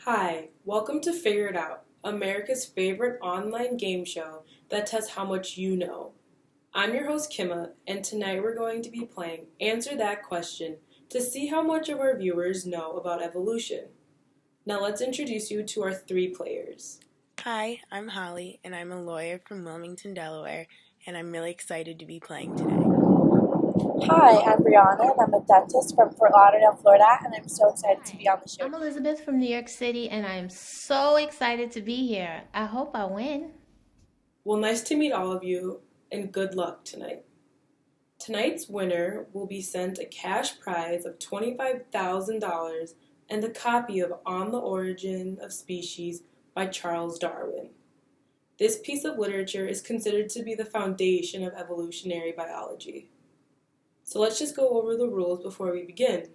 Hi, welcome to Figure It Out, America's favorite online game show that tests how much you know. I'm your host, Kimma, and tonight we're going to be playing Answer That Question to see how much of our viewers know about evolution. Now let's introduce you to our three players. Hi, I'm Holly, and I'm a lawyer from Wilmington, Delaware, and I'm really excited to be playing today. Hi, I'm Brianna, and I'm a dentist from Fort Lauderdale, Florida, and I'm so excited to be on the show. I'm Elizabeth from New York City, and I'm so excited to be here. I hope I win. Well, nice to meet all of you, and good luck tonight. Tonight's winner will be sent a cash prize of $25,000 and a copy of On the Origin of Species by Charles Darwin. This piece of literature is considered to be the foundation of evolutionary biology. So let's just go over the rules before we begin.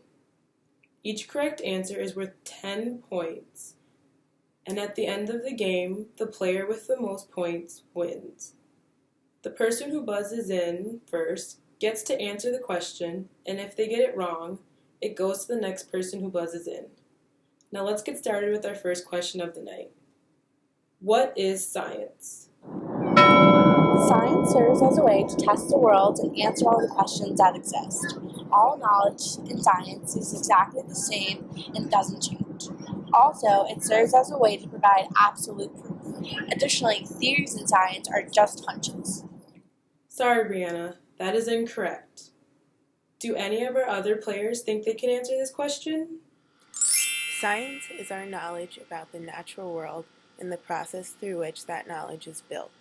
Each correct answer is worth 10 points, and at the end of the game, the player with the most points wins. The person who buzzes in first gets to answer the question, and if they get it wrong, it goes to the next person who buzzes in. Now let's get started with our first question of the night. What is science? Science serves as a way to test the world and answer all the questions that exist. All knowledge in science is exactly the same and doesn't change. Also, it serves as a way to provide absolute proof. Additionally, theories in science are just hunches. Sorry, Brianna, that is incorrect. Do any of our other players think they can answer this question? Science is our knowledge about the natural world and the process through which that knowledge is built.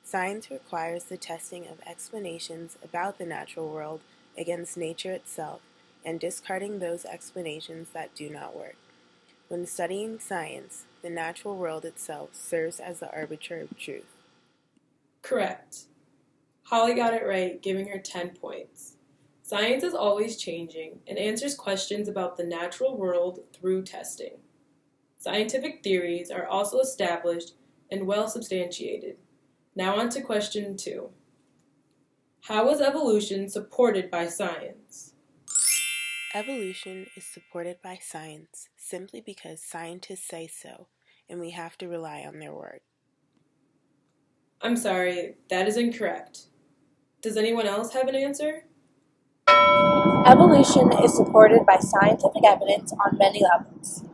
Science requires the testing of explanations about the natural world against nature itself and discarding those explanations that do not work. When studying science, the natural world itself serves as the arbiter of truth. Correct. Holly got it right, giving her 10 points. Science is always changing and answers questions about the natural world through testing. Scientific theories are also established and well substantiated. Now on to question 2. How is evolution supported by science? Evolution is supported by science simply because scientists say so, and we have to rely on their word. I'm sorry, that is incorrect. Does anyone else have an answer? Evolution is supported by scientific evidence on many levels.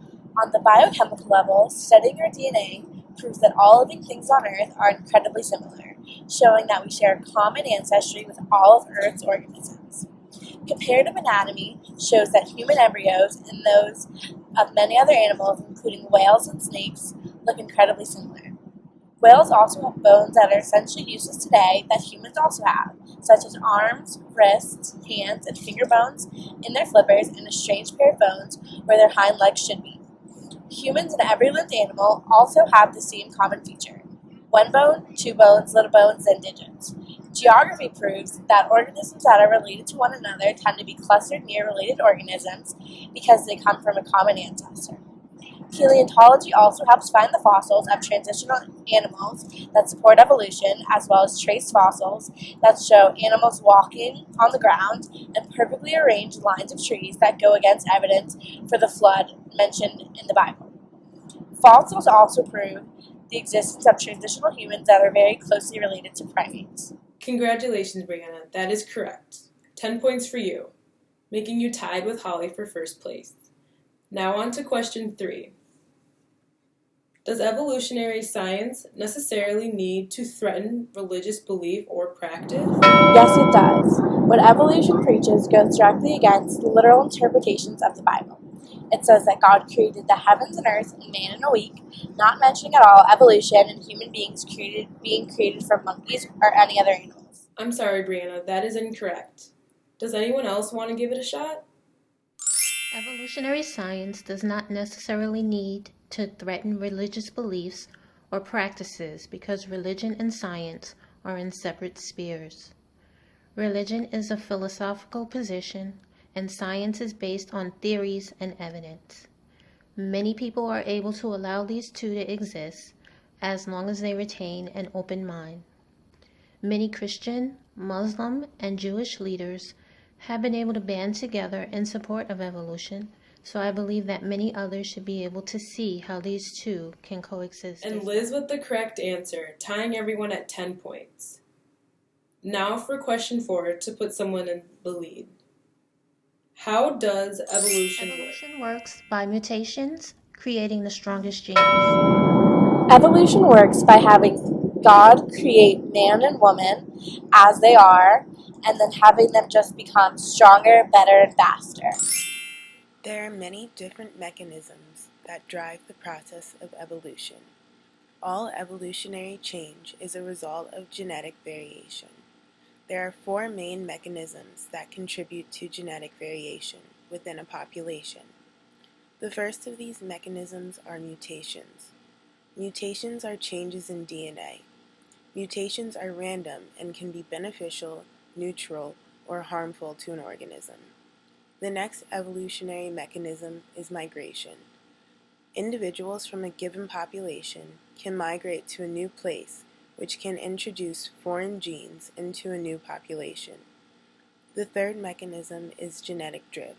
On the biochemical level, studying our DNA proves that all living things on Earth are incredibly similar, showing that we share common ancestry with all of Earth's organisms. Comparative anatomy shows that human embryos and those of many other animals, including whales and snakes, look incredibly similar. Whales also have bones that are essentially useless today that humans also have, such as arms, wrists, hands, and finger bones in their flippers, and a strange pair of bones where their hind legs should be. Humans and every lived animal also have the same common feature: one bone, two bones, little bones, and digits. Geography proves that organisms that are related to one another tend to be clustered near related organisms because they come from a common ancestor. Paleontology also helps find the fossils of transitional animals that support evolution, as well as trace fossils that show animals walking on the ground and perfectly arranged lines of trees that go against evidence for the flood mentioned in the Bible. Fossils also prove the existence of transitional humans that are very closely related to primates. Congratulations, Brianna. That is correct. 10 points for you, making you tied with Holly for first place. Now on to question 3. Does evolutionary science necessarily need to threaten religious belief or practice? Yes, it does. What evolution preaches goes directly against literal interpretations of the Bible. It says that God created the heavens and earth and man in a week, not mentioning at all evolution and human beings being created from monkeys or any other animals. I'm sorry, Brianna, that is incorrect. Does anyone else want to give it a shot? Evolutionary science does not necessarily need to threaten religious beliefs or practices because religion and science are in separate spheres. Religion is a philosophical position, and science is based on theories and evidence. Many people are able to allow these two to exist as long as they retain an open mind. Many Christian, Muslim, and Jewish leaders have been able to band together in support of evolution So I believe that many others should be able to see how these two can coexist. And Liz with the correct answer, tying everyone at 10 points. Now for question 4 to put someone in the lead. How does evolution work? Evolution works by mutations, creating the strongest genes. Evolution works by having God create man and woman as they are, and then having them just become stronger, better, and faster. There are many different mechanisms that drive the process of evolution. All evolutionary change is a result of genetic variation. There are 4 main mechanisms that contribute to genetic variation within a population. The first of these mechanisms are mutations. Mutations are changes in DNA. Mutations are random and can be beneficial, neutral, or harmful to an organism. The next evolutionary mechanism is migration. Individuals from a given population can migrate to a new place, which can introduce foreign genes into a new population. The third mechanism is genetic drift.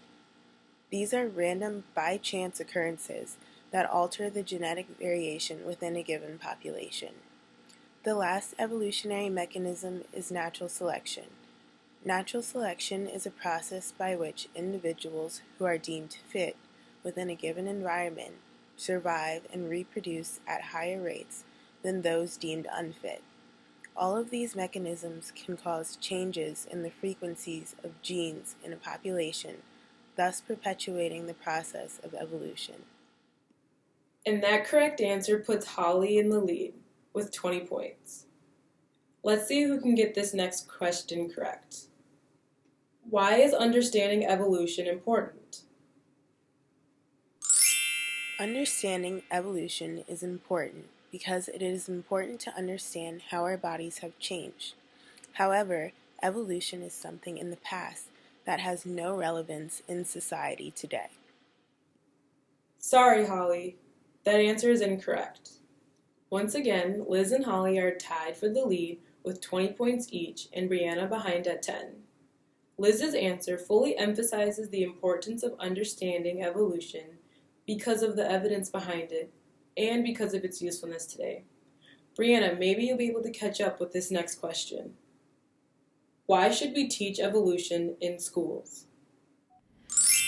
These are random by-chance occurrences that alter the genetic variation within a given population. The last evolutionary mechanism is natural selection. Natural selection is a process by which individuals who are deemed fit within a given environment survive and reproduce at higher rates than those deemed unfit. All of these mechanisms can cause changes in the frequencies of genes in a population, thus perpetuating the process of evolution. And that correct answer puts Holly in the lead with 20 points. Let's see who can get this next question correct. Why is understanding evolution important? Understanding evolution is important because it is important to understand how our bodies have changed. However, evolution is something in the past that has no relevance in society today. Sorry, Holly. That answer is incorrect. Once again, Liz and Holly are tied for the lead with 20 points each and Brianna behind at 10. Liz's answer fully emphasizes the importance of understanding evolution because of the evidence behind it and because of its usefulness today. Brianna, maybe you'll be able to catch up with this next question. Why should we teach evolution in schools?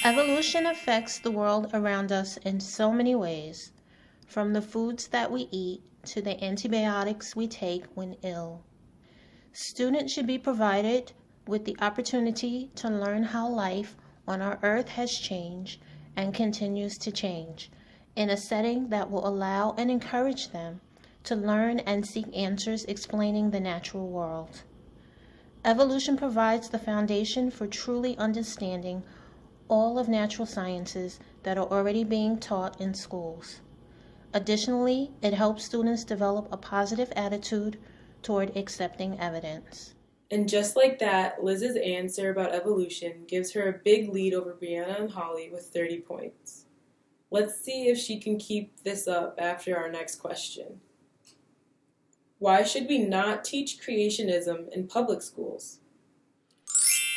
Evolution affects the world around us in so many ways, from the foods that we eat to the antibiotics we take when ill. Students should be provided with the opportunity to learn how life on our earth has changed and continues to change in a setting that will allow and encourage them to learn and seek answers explaining the natural world. Evolution provides the foundation for truly understanding all of natural sciences that are already being taught in schools. Additionally, it helps students develop a positive attitude toward accepting evidence. And just like that, Liz's answer about evolution gives her a big lead over Brianna and Holly with 30 points. Let's see if she can keep this up after our next question. Why should we not teach creationism in public schools?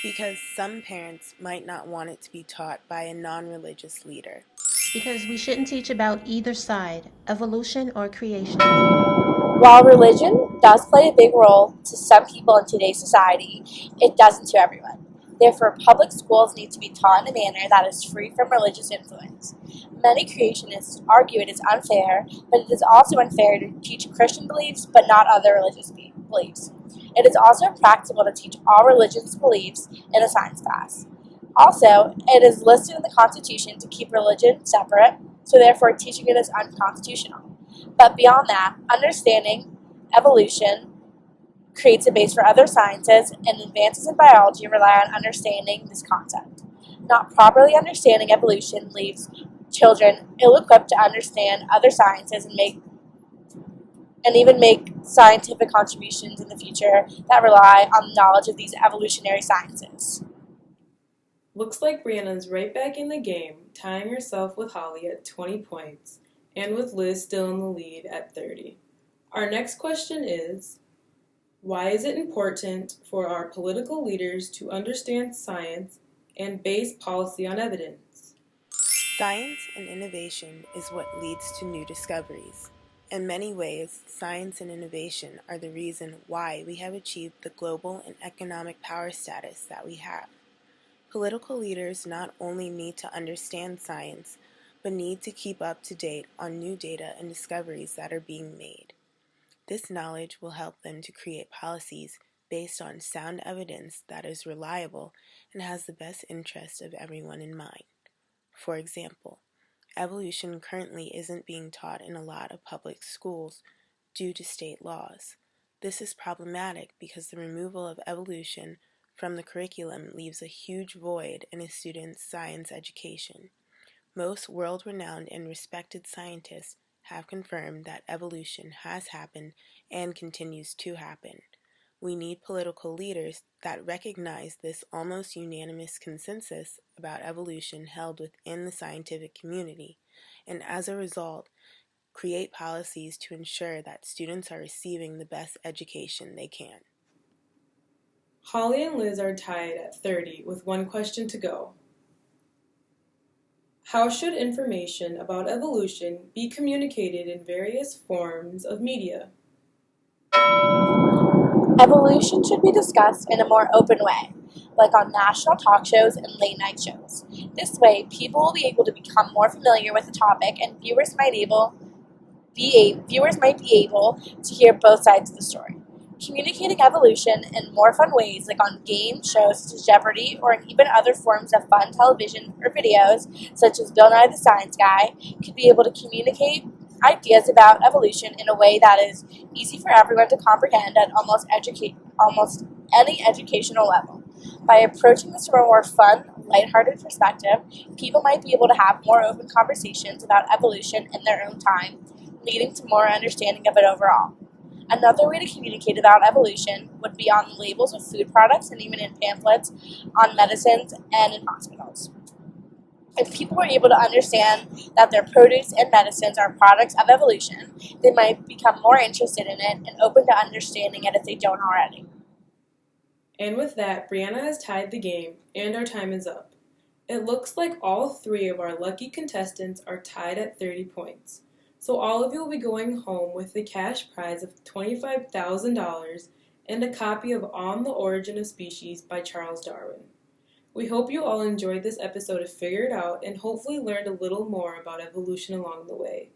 Because some parents might not want it to be taught by a non-religious leader. Because we shouldn't teach about either side, evolution or creation. While religion does play a big role to some people in today's society, it doesn't to everyone. Therefore, public schools need to be taught in a manner that is free from religious influence. Many creationists argue it is unfair, but it is also unfair to teach Christian beliefs but not other religious beliefs. It is also impractical to teach all religious beliefs in a science class. Also, it is listed in the Constitution to keep religion separate, so therefore teaching it is unconstitutional. But beyond that, understanding evolution creates a base for other sciences, and advances in biology rely on understanding this concept. Not properly understanding evolution leaves children ill-equipped to understand other sciences and even make scientific contributions in the future that rely on knowledge of these evolutionary sciences. Looks like Brianna's right back in the game, tying herself with Holly at 20 points, and with Liz still in the lead at 30. Our next question is, why is it important for our political leaders to understand science and base policy on evidence? Science and innovation is what leads to new discoveries. In many ways, science and innovation are the reason why we have achieved the global and economic power status that we have. Political leaders not only need to understand science, but need to keep up to date on new data and discoveries that are being made. This knowledge will help them to create policies based on sound evidence that is reliable and has the best interest of everyone in mind. For example, evolution currently isn't being taught in a lot of public schools due to state laws. This is problematic because the removal of evolution from the curriculum leaves a huge void in a student's science education. Most world-renowned and respected scientists have confirmed that evolution has happened and continues to happen. We need political leaders that recognize this almost unanimous consensus about evolution held within the scientific community, and as a result, create policies to ensure that students are receiving the best education they can. Holly and Liz are tied at 30 with one question to go. How should information about evolution be communicated in various forms of media? Evolution should be discussed in a more open way, like on national talk shows and late night shows. This way, people will be able to become more familiar with the topic, and viewers might be able to hear both sides of the story. Communicating evolution in more fun ways, like on game shows such as Jeopardy, or even other forms of fun television or videos, such as Bill Nye the Science Guy, could be able to communicate ideas about evolution in a way that is easy for everyone to comprehend at almost any educational level. By approaching this from a more fun, lighthearted perspective, people might be able to have more open conversations about evolution in their own time, leading to more understanding of it overall. Another way to communicate about evolution would be on the labels of food products and even in pamphlets on medicines and in hospitals. If people were able to understand that their produce and medicines are products of evolution, they might become more interested in it and open to understanding it if they don't already. And with that, Brianna has tied the game, and our time is up. It looks like all three of our lucky contestants are tied at 30 points. So all of you will be going home with the cash prize of $25,000 and a copy of On the Origin of Species by Charles Darwin. We hope you all enjoyed this episode of Figure It Out and hopefully learned a little more about evolution along the way.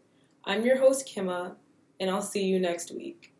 I'm your host, Kimma, and I'll see you next week.